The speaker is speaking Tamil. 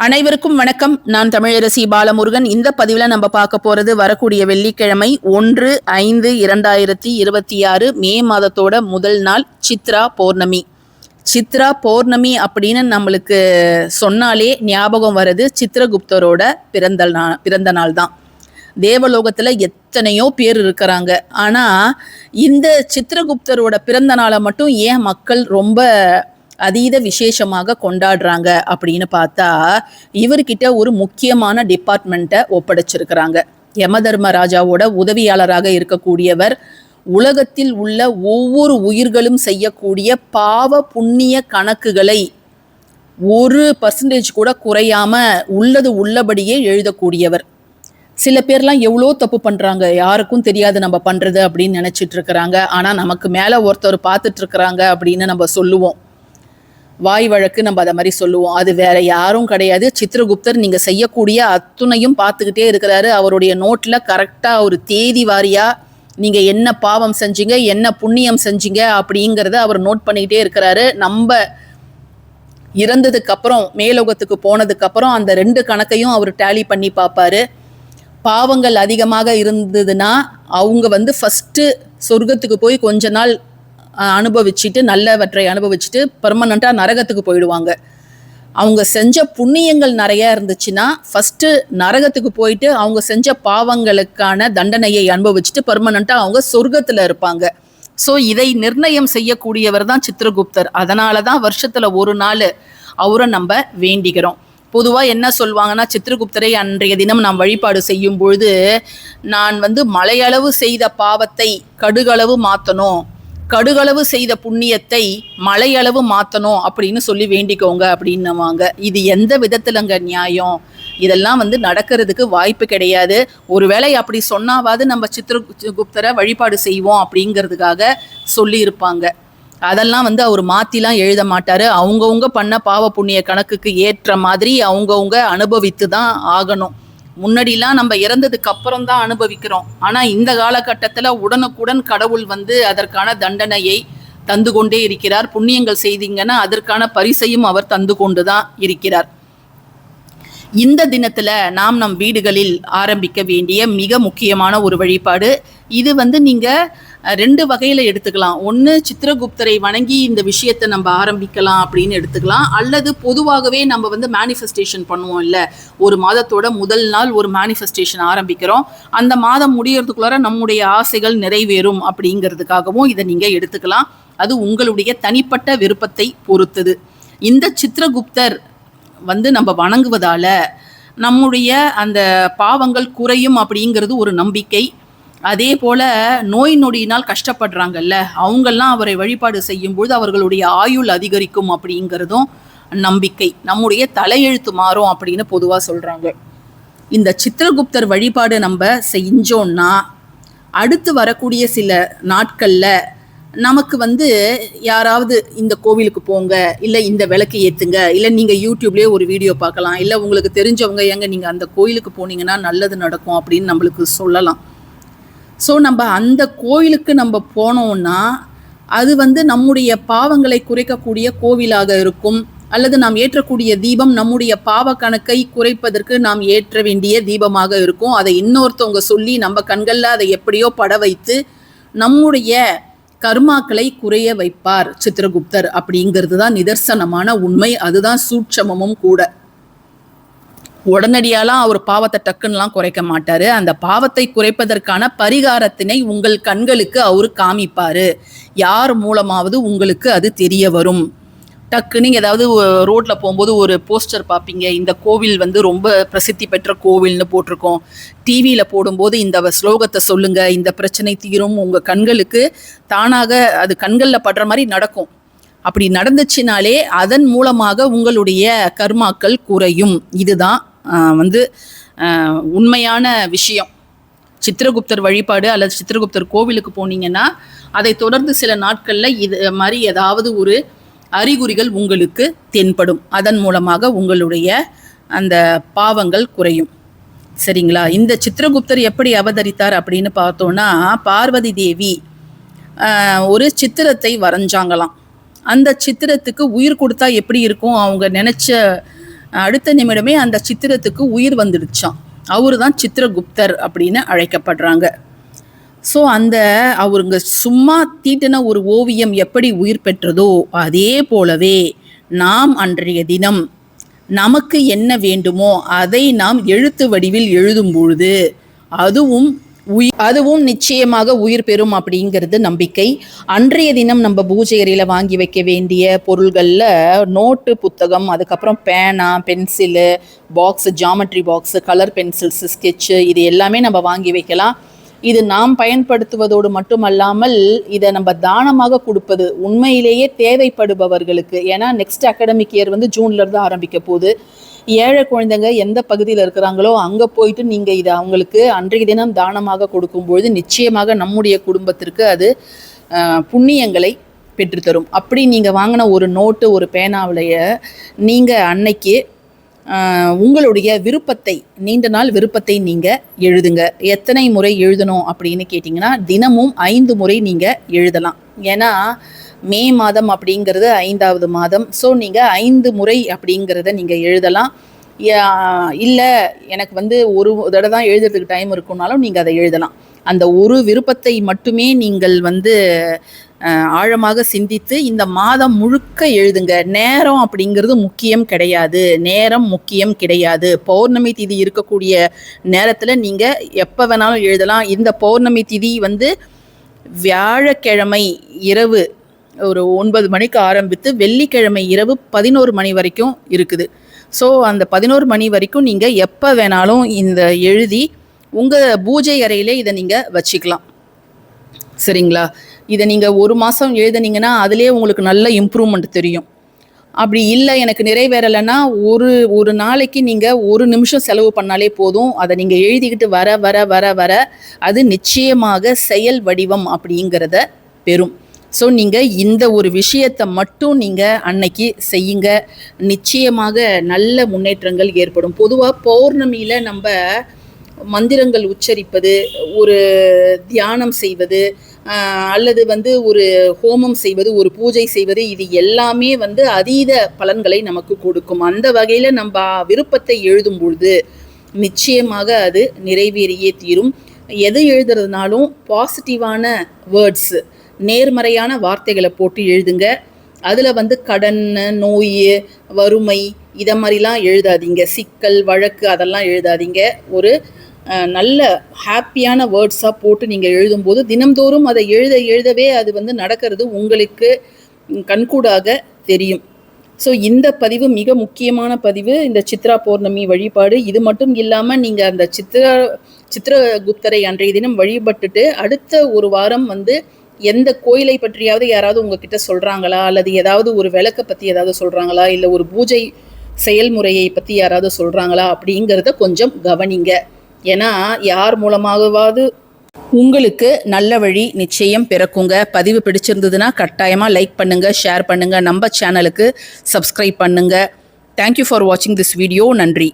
அனைவருக்கும் வணக்கம். நான் தமிழரசி பாலமுருகன். இந்த பதிவில் நம்ம பார்க்க போறது வரக்கூடிய வெள்ளிக்கிழமை 1/5/2026 மே மாதத்தோட முதல் நாள் சித்ரா பௌர்ணமி. சித்ரா பௌர்ணமி அப்படின்னு நம்மளுக்கு சொன்னாலே ஞாபகம் வர்றது சித்ரகுப்தரோட பிறந்த நாள் தான். தேவலோகத்துல எத்தனையோ பேர் இருக்கிறாங்க. ஆனா இந்த சித்ரகுப்தரோட பிறந்த நாளை மட்டும் ஏன் மக்கள் ரொம்ப அதீத விசேஷமாக கொண்டாடுறாங்க அப்படின்னு பார்த்தா, இவர்கிட்ட ஒரு முக்கியமான டிபார்ட்மெண்ட்டை ஒப்படைச்சிருக்கிறாங்க. யமதர்மராஜாவோட உதவியாளராக இருக்கக்கூடியவர் உலகத்தில் உள்ள ஒவ்வொரு உயிர்களும் செய்யக்கூடிய பாவ புண்ணிய கணக்குகளை 1% கூட குறையாம உள்ளது உள்ளபடியே எழுதக்கூடியவர். சில பேர்லாம் எவ்வளோ தப்பு பண்றாங்க, யாருக்கும் தெரியாது நம்ம பண்றது அப்படின்னு நினைச்சிட்டு இருக்கிறாங்க. ஆனா நமக்கு மேல ஒருத்தர் பார்த்துட்டு இருக்கிறாங்க அப்படின்னு நம்ம சொல்லுவோம். வாய் வழக்கு நம்ம அதை மாதிரி சொல்லுவோம். அது வேற யாரும் கிடையாது, சித்ரகுப்தர். நீங்க செய்யக்கூடிய அத்துணையும் பார்த்துக்கிட்டே இருக்கிறாரு. அவருடைய நோட்ல கரெக்டா ஒரு தேதி வாரியா நீங்க என்ன பாவம் செஞ்சீங்க, என்ன புண்ணியம் செஞ்சீங்க அப்படிங்கிறத அவர் நோட் பண்ணிக்கிட்டே இருக்கிறாரு. நம்ம இறந்ததுக்கு அப்புறம், மேலோகத்துக்கு போனதுக்கு அப்புறம் அந்த 2 கணக்கையும் அவர் டேலி பண்ணி பார்ப்பாரு. பாவங்கள் அதிகமாக இருந்ததுன்னா அவங்க ஃபர்ஸ்ட் சொர்க்கத்துக்கு போய் கொஞ்ச நாள் அனுபவிச்சுட்டு, நல்லவற்றை அனுபவிச்சுட்டு பெர்மனண்டா நரகத்துக்கு போயிடுவாங்க. அவங்க செஞ்ச புண்ணியங்கள் நிறைய இருந்துச்சுன்னா ஃபர்ஸ்ட் நரகத்துக்கு போயிட்டு அவங்க செஞ்ச பாவங்களுக்கான தண்டனையை அனுபவிச்சுட்டு பெர்மனண்டா அவங்க சொர்க்கத்துல இருப்பாங்க. ஸோ இதை நிர்ணயம் செய்யக்கூடியவர் தான் சித்ரகுப்தர். அதனால தான் வருஷத்துல ஒரு நாள் அவரை நம்ம வேண்டிக்கிறோம். பொதுவாக என்ன சொல்லுவாங்கன்னா, சித்ரகுப்தரை அன்றைய தினம் நாம் வழிபாடு செய்யும் பொழுது, நான் மலையளவு செய்த பாவத்தை கடுகளவு மாற்றணும், கடுகளவு செய்த புண்ணியத்தை மலையளவு மாற்றணும் அப்படின்னு சொல்லி வேண்டிக்கோங்க அப்படின்னுவாங்க. இது எந்த விதத்துலங்க நியாயம்? இதெல்லாம் நடக்கிறதுக்கு வாய்ப்பு கிடையாது. ஒருவேளை அப்படி சொன்னாவது நம்ம சித்ரகுப்தரை வழிபாடு செய்வோம் அப்படிங்கிறதுக்காக சொல்லியிருப்பாங்க. அதெல்லாம் அவர் மாத்திலாம் எழுத மாட்டாரு. அவங்கவுங்க பண்ண பாவ புண்ணிய கணக்குக்கு ஏற்ற மாதிரி அவங்கவுங்க அனுபவித்து தான் ஆகணும். முன்னாடிலாம் நம்ம இறந்ததுக்கு அப்புறம் தான் அனுபவிக்கிறோம். ஆனா இந்த காலகட்டத்துல உடனுக்குடன் கடவுள் அதற்கான தண்டனையை தந்து கொண்டே இருக்கிறார். புண்ணியங்கள் செய்தீங்கன்னா அதற்கான பரிசையும் அவர் தந்து கொண்டுதான் இருக்கிறார். இந்த தினத்துல நாம் நம் வீடுகளில் ஆரம்பிக்க வேண்டிய மிக முக்கியமான ஒரு வழிபாடு இது. நீங்க 2 வகையில எடுத்துக்கலாம். ஒன்று, சித்ரகுப்தரை வணங்கி இந்த விஷயத்தை நம்ம ஆரம்பிக்கலாம் அப்படின்னு எடுத்துக்கலாம். அல்லது பொதுவாகவே நம்ம மேனிஃபெஸ்டேஷன் பண்ணுவோம் இல்லை, ஒரு மாதத்தோட முதல் நாள் ஒரு மேனிஃபெஸ்டேஷன் ஆரம்பிக்கிறோம், அந்த மாதம் முடியறதுக்குள்ளார நம்முடைய ஆசைகள் நிறைவேறும் அப்படிங்கிறதுக்காகவும் இதை நீங்க எடுத்துக்கலாம். அது உங்களுடைய தனிப்பட்ட விருப்பத்தை பொறுத்தது. இந்த சித்ரகுப்தர் நம்ம வணங்குவதால நம்முடைய அந்த பாவங்கள் குறையும் அப்படிங்கிறது ஒரு நம்பிக்கை. அதே போல நோய் நொடியினால் கஷ்டப்படுறாங்கல்ல, அவங்கெல்லாம் அவரை வழிபாடு செய்யும்போது அவர்களுடைய ஆயுள் அதிகரிக்கும் அப்படிங்கிறதும் நம்பிக்கை. நம்முடைய தலையெழுத்து மாறும் அப்படின்னு பொதுவாக சொல்றாங்க. இந்த சித்ரகுப்தர் வழிபாடு நம்ம செஞ்சோம்னா அடுத்து வரக்கூடிய சில நாட்கள்ல நமக்கு யாராவது இந்த கோவிலுக்கு போங்க, இல்லை இந்த விளக்கு ஏற்றுங்க, இல்லை நீங்கள் யூடியூப்லேயே ஒரு வீடியோ பார்க்கலாம், இல்லை உங்களுக்கு தெரிஞ்சவங்க எங்க நீங்கள் அந்த கோயிலுக்கு போனீங்கன்னா நல்லது நடக்கும் அப்படின்னு நம்மளுக்கு சொல்லலாம். ஸோ நம்ம அந்த கோயிலுக்கு நம்ம போனோம்னா அது நம்முடைய பாவங்களை குறைக்கக்கூடிய கோவிலாக இருக்கும். அல்லது நாம் ஏற்றக்கூடிய தீபம் நம்முடைய பாவ கணக்கை குறைப்பதற்கு நாம் ஏற்ற வேண்டிய தீபமாக இருக்கும். அதை இன்னொருத்தவங்க சொல்லி நம்ம கண்களில் அதை எப்படியோ பட வைத்து நம்முடைய கர்மாக்களை குறைய வைப்பார் சித்ரகுப்தர் அப்படிங்கிறது தான் நிதர்சனமான உண்மை. அதுதான் சூட்சமமும் கூட. உடனடியாலாம் அவர் பாவத்தை டக்குன்னெலாம் குறைக்க மாட்டாரு. அந்த பாவத்தை குறைப்பதற்கான பரிகாரத்தினை உங்கள் கண்களுக்கு அவரு காமிப்பாரு. யார் மூலமாவது உங்களுக்கு அது தெரிய வரும். டக்குன்னு ஏதாவது ரோட்ல போகும்போது ஒரு போஸ்டர் பார்ப்பீங்க, இந்த கோவில் ரொம்ப பிரசித்தி பெற்ற கோவில்னு போட்டிருக்கோம். டிவியில போடும்போது இந்த ஸ்லோகத்தை சொல்லுங்க, இந்த பிரச்சனை தீரும். உங்க கண்களுக்கு தானாக அது கண்களில் படுற மாதிரி நடக்கும். அப்படி நடந்துச்சுனாலே அதன் மூலமாக உங்களுடைய கர்மாக்கள் குறையும். இதுதான் உண்மையான விஷயம். சித்ரகுப்தர் வழிபாடு அல்லது சித்ரகுப்தர் கோவிலுக்கு போனீங்கன்னா அதை தொடர்ந்து சில நாட்கள்ல இது மாதிரி ஏதாவது ஒரு அறிகுறிகள் உங்களுக்கு தென்படும். அதன் மூலமாக உங்களுடைய அந்த பாவங்கள் குறையும். சரிங்களா? இந்த சித்ரகுப்தர் எப்படி அவதரித்தார் அப்படின்னு பார்த்தோன்னா, பார்வதி தேவி ஒரு சித்திரத்தை வரைஞ்சாங்களாம். அந்த சித்திரத்துக்கு உயிர் கொடுத்தா எப்படி இருக்கும், அவங்க நினைச்ச அடுத்த நிமிடமே அந்த சித்திரத்துக்கு உயிர் வந்துடுச்சான். அவரு தான் சித்திரகுப்தர் அப்படின்னு அழைக்கப்படுறாங்க. ஸோ அவருங்க சும்மா தீட்டின ஒரு ஓவியம் எப்படி உயிர் பெற்றதோ அதே போலவே நாம் அன்றைய தினம் நமக்கு என்ன வேண்டுமோ அதை நாம் எழுத்து வடிவில் எழுதும் பொழுது அதுவும் நிச்சயமாக உயிர் பெறும் அப்படிங்கிறது நம்பிக்கை. அன்றைய தினம் நம்ம பூஜை அறையில் வாங்கி வைக்க வேண்டிய பொருள்களில் நோட்டு, புத்தகம், அதுக்கப்புறம் பேனா, pencil box, geometry box, colour pencils, sketch, இது எல்லாமே நம்ம வாங்கி வைக்கலாம். இது நாம் பயன்படுத்துவதோடு மட்டுமல்லாமல் இதை நம்ம தானமாக கொடுப்பது உண்மையிலேயே தேவைப்படுபவர்களுக்கு. ஏன்னா நெக்ஸ்ட் அகாடமிக் இயர் ஜூன்லேருந்து ஆரம்பிக்க போகுது. ஏழை குழந்தைங்க எந்த பகுதியில் இருக்கிறாங்களோ அங்கே போயிட்டு நீங்கள் இதை அவங்களுக்கு அன்றைய தினம் தானமாக கொடுக்கும்பொழுது நிச்சயமாக நம்முடைய குடும்பத்திற்கு அது புண்ணியங்களை பெற்றுத்தரும். அப்படி நீங்கள் வாங்கின ஒரு நோட்டு, ஒரு பேனாவிலைய நீங்கள் அன்னைக்கு உங்களுடைய விருப்பத்தை, நீண்ட நாள் விருப்பத்தை நீங்கள் எழுதுங்க. எத்தனை முறை எழுதணும் அப்படின்னு கேட்டிங்கன்னா தினமும் 5 முறை நீங்கள் எழுதலாம். ஏன்னா மே மாதம் அப்படிங்கிறது 5வது மாதம். ஸோ நீங்கள் 5 முறை அப்படிங்கிறத நீங்கள் எழுதலாம். இல்லை எனக்கு ஒரு தடவை தான் எழுதுறதுக்கு டைம் இருக்குன்னாலும் நீங்கள் அதை எழுதலாம். அந்த ஒரு விருப்பத்தை மட்டுமே நீங்கள் ஆழமாக சிந்தித்து இந்த மாதம் முழுக்க எழுதுங்க. நேரம் அப்படிங்கிறது முக்கியம் கிடையாது. நேரம் முக்கியம் கிடையாது. பௌர்ணமி திதி இருக்கக்கூடிய நேரத்தில் நீங்கள் எப்போ வேணாலும் எழுதலாம். இந்த பௌர்ணமி திதி வியாழக்கிழமை இரவு ஒரு 9 மணிக்கு ஆரம்பித்து வெள்ளிக்கிழமை இரவு 11 மணி வரைக்கும் இருக்குது. ஸோ அந்த 11 மணி வரைக்கும் நீங்கள் எப்போ வேணாலும் இந்த எழுதி உங்கள் பூஜை அறையிலே இதை நீங்கள் வச்சுக்கலாம். சரிங்களா? இதை நீங்கள் 1 மாதம் எழுதுனீங்கன்னா அதிலே உங்களுக்கு நல்ல இம்ப்ரூவ்மெண்ட் தெரியும். அப்படி இல்லை எனக்கு நிறைவேறலைன்னா ஒரு நாளைக்கு நீங்கள் 1 நிமிஷம் செலவு பண்ணாலே போதும். அதை நீங்கள் எழுதிக்கிட்டு வர வர வர வர அது நிச்சயமாக செயல் வடிவம் அப்படிங்கிறத பெறும். ஸோ நீங்கள் இந்த ஒரு விஷயத்தை மட்டும் நீங்கள் அன்னைக்கு செய்யுங்க. நிச்சயமாக நல்ல முன்னேற்றங்கள் ஏற்படும். பொதுவாக பௌர்ணமியில் நம்ம மந்திரங்கள் உச்சரிப்பது, ஒரு தியானம் செய்வது, அல்லது ஒரு ஹோமம் செய்வது, ஒரு பூஜை செய்வது, இது எல்லாமே அதீத பலன்களை நமக்கு கொடுக்கும். அந்த வகையில் நம்ம விருப்பத்தை எழுதும் பொழுது நிச்சயமாக அது நிறைவேறியே தீரும். எது எழுதுறதுனாலும் பாசிட்டிவான வேர்ட்ஸு, நேர்மறையான வார்த்தைகளை போட்டு எழுதுங்க. அதில் கடன், நோய், வறுமை இதை மாதிரிலாம் எழுதாதீங்க. சிக்கல், வழக்கு அதெல்லாம் எழுதாதீங்க. ஒரு நல்ல ஹாப்பியான வேர்ட்ஸாக போட்டு நீங்கள் எழுதும்போது தினம்தோறும் அதை எழுதவே அது நடக்கிறது உங்களுக்கு கண்கூடாக தெரியும். ஸோ இந்த பதிவு மிக முக்கியமான பதிவு. இந்த சித்ரா பௌர்ணமி வழிபாடு இது மட்டும் இல்லாமல் நீங்கள் அந்த சித்திரகுப்தரை அன்றைய தினம் வழிபட்டுட்டு அடுத்த ஒரு வாரம் எந்த கோயிலை பற்றியாவது யாராவது உங்ககிட்ட சொல்கிறாங்களா, அல்லது ஏதாவது ஒரு விளக்கை பற்றி ஏதாவது சொல்கிறாங்களா, இல்லை ஒரு பூஜை செயல்முறையை பற்றி யாராவது சொல்கிறாங்களா அப்படிங்கிறத கொஞ்சம் கவனிங்க. ஏன்னா யார் மூலமாகவாவது உங்களுக்கு நல்ல வழி நிச்சயம் பிறக்குங்க. பதிவு பிடிச்சிருந்ததுன்னா கட்டாயமாக லைக் பண்ணுங்கள், ஷேர் பண்ணுங்கள், நம்ம சேனலுக்கு சப்ஸ்கிரைப் பண்ணுங்கள். தேங்க்யூ ஃபார் வாட்சிங் திஸ் வீடியோ. நன்றி.